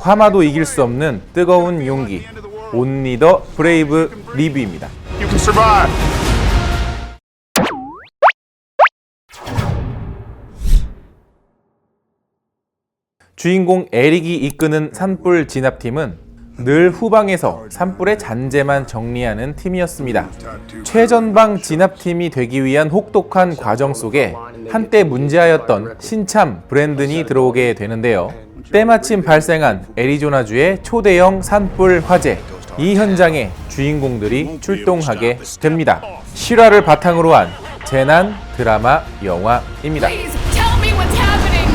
화마도 이길 수 없는 뜨거운 용기, 온리 더 브레이브 리뷰입니다. You can survive. 주인공 에릭이 이끄는 산불 진압팀은 늘 후방에서 산불의 잔재만 정리하는 팀이었습니다. 최전방 진압팀이 되기 위한 혹독한 과정 속에 한때 문제하였던 신참 브랜든이 들어오게 되는데요. 때마침 발생한 애리조나주의 초대형 산불 화재, 이 현장에 주인공들이 출동하게 됩니다. 실화를 바탕으로 한 재난 드라마 영화입니다. Please tell me what's happening.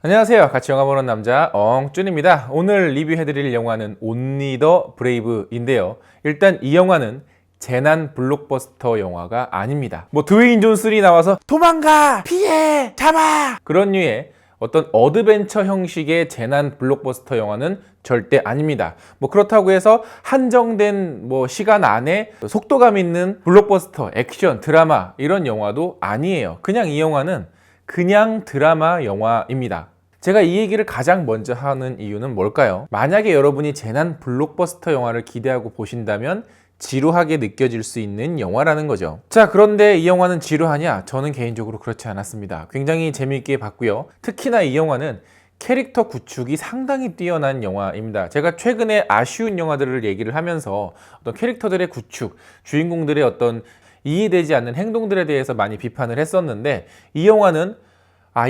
안녕하세요. 같이 영화 보는 남자 엉준입니다. 오늘 리뷰해드릴 영화는 온리 더 브레이브인데요. 일단 이 영화는 재난 블록버스터 영화가 아닙니다. 뭐 드웨인 존슨이 나와서 도망가! 피해! 잡아! 그런 류의 어떤 어드벤처 형식의 재난 블록버스터 영화는 절대 아닙니다. 뭐 그렇다고 해서 한정된 뭐 시간 안에 속도감 있는 블록버스터, 액션, 드라마 이런 영화도 아니에요. 그냥 이 영화는 그냥 드라마 영화입니다. 제가 이 얘기를 가장 먼저 하는 이유는 뭘까요? 만약에 여러분이 재난 블록버스터 영화를 기대하고 보신다면 지루하게 느껴질 수 있는 영화라는 거죠. 자, 그런데 이 영화는 지루하냐? 저는 개인적으로 그렇지 않았습니다. 굉장히 재미있게 봤고요. 특히나 이 영화는 캐릭터 구축이 상당히 뛰어난 영화입니다. 제가 최근에 아쉬운 영화들을 얘기를 하면서 어떤 캐릭터들의 구축, 주인공들의 어떤 이해되지 않는 행동들에 대해서 많이 비판을 했었는데 이 영화는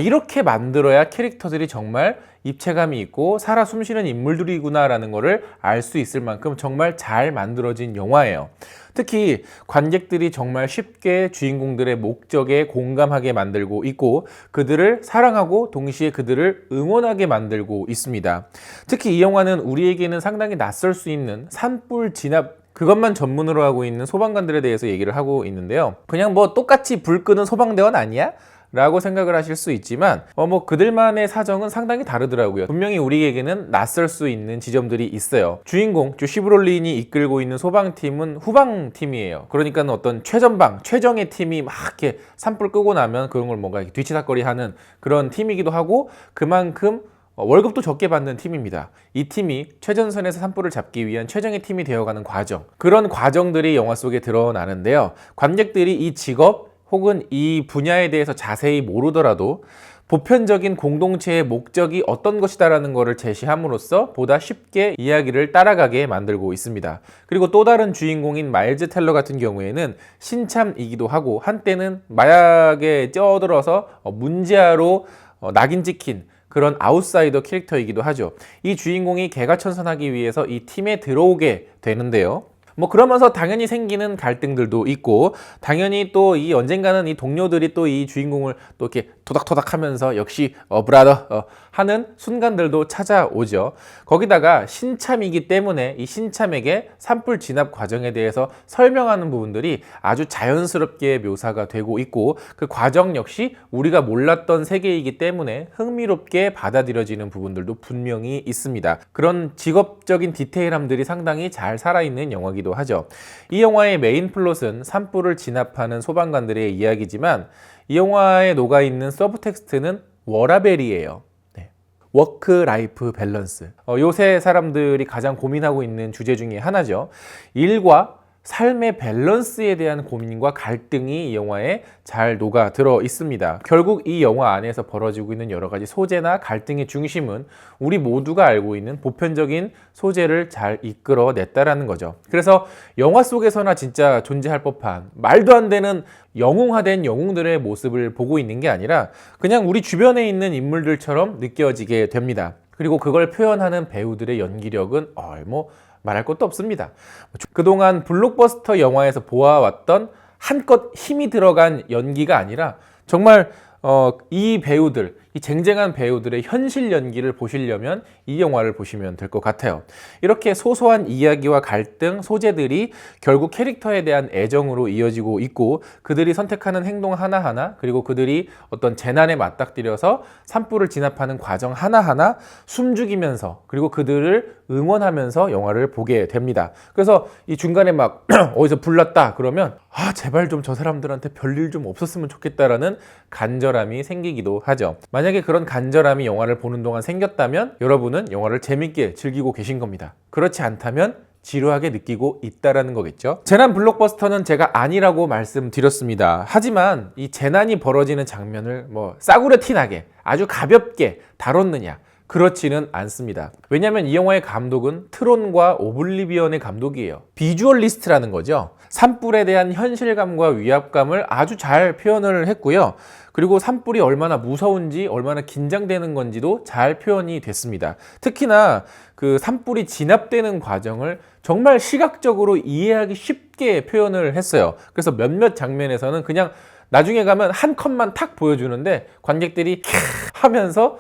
이렇게 만들어야 캐릭터들이 정말 입체감이 있고 살아 숨쉬는 인물들이구나 라는 거를 알 수 있을 만큼 정말 잘 만들어진 영화예요. 특히 관객들이 정말 쉽게 주인공들의 목적에 공감하게 만들고 있고 그들을 사랑하고 동시에 그들을 응원하게 만들고 있습니다. 특히 이 영화는 우리에게는 상당히 낯설 수 있는 산불 진압 그것만 전문으로 하고 있는 소방관들에 대해서 얘기를 하고 있는데요. 그냥 뭐 똑같이 불 끄는 소방대원 아니야? 라고 생각을 하실 수 있지만 뭐 그들만의 사정은 상당히 다르더라고요. 분명히 우리에게는 낯설 수 있는 지점들이 있어요. 주인공 조시 브롤린이 이끌고 있는 소방팀은 후방팀이에요. 그러니까 어떤 최전방, 최정예 팀이 막 이렇게 산불 끄고 나면 그런 걸 뭔가 뒤치다꺼리 하는 그런 팀이기도 하고 그만큼 월급도 적게 받는 팀입니다. 이 팀이 최전선에서 산불을 잡기 위한 최정예 팀이 되어가는 과정, 그런 과정들이 영화 속에 드러나는데요. 관객들이 이 직업 혹은 이 분야에 대해서 자세히 모르더라도 보편적인 공동체의 목적이 어떤 것이다라는 것을 제시함으로써 보다 쉽게 이야기를 따라가게 만들고 있습니다. 그리고 또 다른 주인공인 마일즈 텔러 같은 경우에는 신참이기도 하고 한때는 마약에 쩌들어서 문제아로 낙인 찍힌 그런 아웃사이더 캐릭터이기도 하죠. 이 주인공이 개가천선하기 위해서 이 팀에 들어오게 되는데요. 뭐 그러면서 당연히 생기는 갈등들도 있고 당연히 또 이 언젠가는 이 동료들이 또 이 주인공을 또 이렇게 토닥토닥 하면서 역시 브라더 하는 순간들도 찾아오죠. 거기다가 신참이기 때문에 이 신참에게 산불 진압 과정에 대해서 설명하는 부분들이 아주 자연스럽게 묘사가 되고 있고 그 과정 역시 우리가 몰랐던 세계이기 때문에 흥미롭게 받아들여지는 부분들도 분명히 있습니다. 그런 직업적인 디테일함들이 상당히 잘 살아있는 영화기도 하죠. 이 영화의 메인 플롯은 산불을 진압하는 소방관들의 이야기지만 이 영화에 녹아있는 서브텍스트는 워라밸이에요. 워크 라이프 밸런스. 요새 사람들이 가장 고민하고 있는 주제 중에 하나죠. 일과 삶의 밸런스에 대한 고민과 갈등이 이 영화에 잘 녹아들어 있습니다. 결국 이 영화 안에서 벌어지고 있는 여러 가지 소재나 갈등의 중심은 우리 모두가 알고 있는 보편적인 소재를 잘 이끌어냈다라는 거죠. 그래서 영화 속에서나 진짜 존재할 법한 말도 안 되는 영웅화된 영웅들의 모습을 보고 있는 게 아니라 그냥 우리 주변에 있는 인물들처럼 느껴지게 됩니다. 그리고 그걸 표현하는 배우들의 연기력은 뭐 말할 것도 없습니다. 그동안 블록버스터 영화에서 보아왔던 한껏 힘이 들어간 연기가 아니라 정말 이 배우들, 이 쟁쟁한 배우들의 현실 연기를 보시려면 이 영화를 보시면 될 것 같아요. 이렇게 소소한 이야기와 갈등, 소재들이 결국 캐릭터에 대한 애정으로 이어지고 있고 그들이 선택하는 행동 하나하나 그리고 그들이 어떤 재난에 맞닥뜨려서 산불을 진압하는 과정 하나하나 숨죽이면서 그리고 그들을 응원하면서 영화를 보게 됩니다. 그래서 이 중간에 막 어디서 불났다 그러면 아 제발 좀 저 사람들한테 별일 좀 없었으면 좋겠다라는 간절함이 생기기도 하죠. 만약에 그런 간절함이 영화를 보는 동안 생겼다면 여러분은 영화를 재밌게 즐기고 계신 겁니다. 그렇지 않다면 지루하게 느끼고 있다라는 거겠죠. 재난 블록버스터는 제가 아니라고 말씀드렸습니다. 하지만 이 재난이 벌어지는 장면을 뭐 싸구려 티나게 아주 가볍게 다뤘느냐? 그렇지는 않습니다. 왜냐하면 이 영화의 감독은 트론과 오블리비언의 감독이에요. 비주얼리스트라는 거죠. 산불에 대한 현실감과 위압감을 아주 잘 표현을 했고요. 그리고 산불이 얼마나 무서운지 얼마나 긴장되는 건지도 잘 표현이 됐습니다. 특히나 그 산불이 진압되는 과정을 정말 시각적으로 이해하기 쉽게 표현을 했어요. 그래서 몇몇 장면에서는 그냥 나중에 가면 한 컷만 탁 보여주는데 관객들이 캬 하면서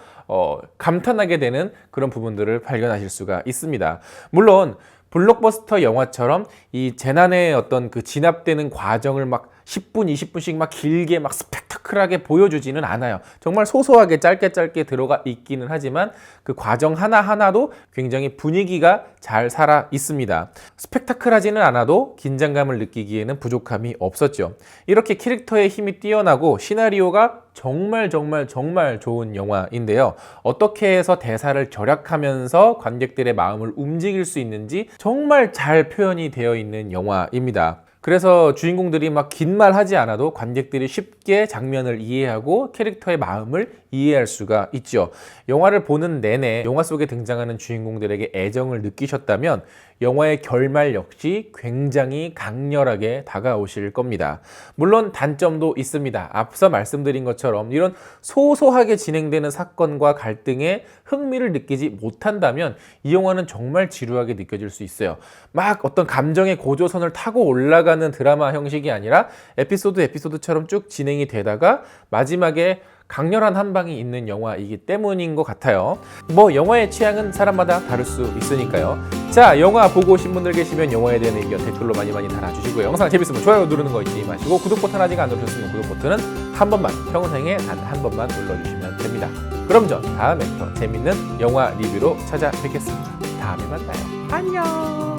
감탄하게 되는 그런 부분들을 발견하실 수가 있습니다. 물론 블록버스터 영화처럼 이 재난의 어떤 그 진압되는 과정을 막 10분, 20분씩 막 길게 막 스펙타클하게 보여주지는 않아요. 정말 소소하게 짧게 들어가 있기는 하지만 그 과정 하나하나도 굉장히 분위기가 잘 살아 있습니다. 스펙타클하지는 않아도 긴장감을 느끼기에는 부족함이 없었죠. 이렇게 캐릭터의 힘이 뛰어나고 시나리오가 정말 좋은 영화인데요. 어떻게 해서 대사를 절약하면서 관객들의 마음을 움직일 수 있는지 정말 잘 표현이 되어 있는 영화입니다. 그래서 주인공들이 막 긴 말 하지 않아도 관객들이 쉽게 장면을 이해하고 캐릭터의 마음을 이해할 수가 있죠. 영화를 보는 내내 영화 속에 등장하는 주인공들에게 애정을 느끼셨다면 영화의 결말 역시 굉장히 강렬하게 다가오실 겁니다. 물론 단점도 있습니다. 앞서 말씀드린 것처럼 이런 소소하게 진행되는 사건과 갈등에 흥미를 느끼지 못한다면 이 영화는 정말 지루하게 느껴질 수 있어요. 막 어떤 감정의 고조선을 타고 올라가는 드라마 형식이 아니라 에피소드처럼 쭉 진행이 되다가 마지막에 강렬한 한 방이 있는 영화이기 때문인 것 같아요. 뭐 영화의 취향은 사람마다 다를 수 있으니까요. 자, 영화 보고 오신 분들 계시면 영화에 대한 의견 댓글로 많이 달아주시고요. 영상 재밌으면 좋아요 누르는 거 잊지 마시고 구독 버튼 아직 안 누르셨으면 구독 버튼은 한 번만, 평생에 단 한 번만 눌러주시면 됩니다. 그럼 전 다음에 더 재밌는 영화 리뷰로 찾아뵙겠습니다. 다음에 만나요. 안녕.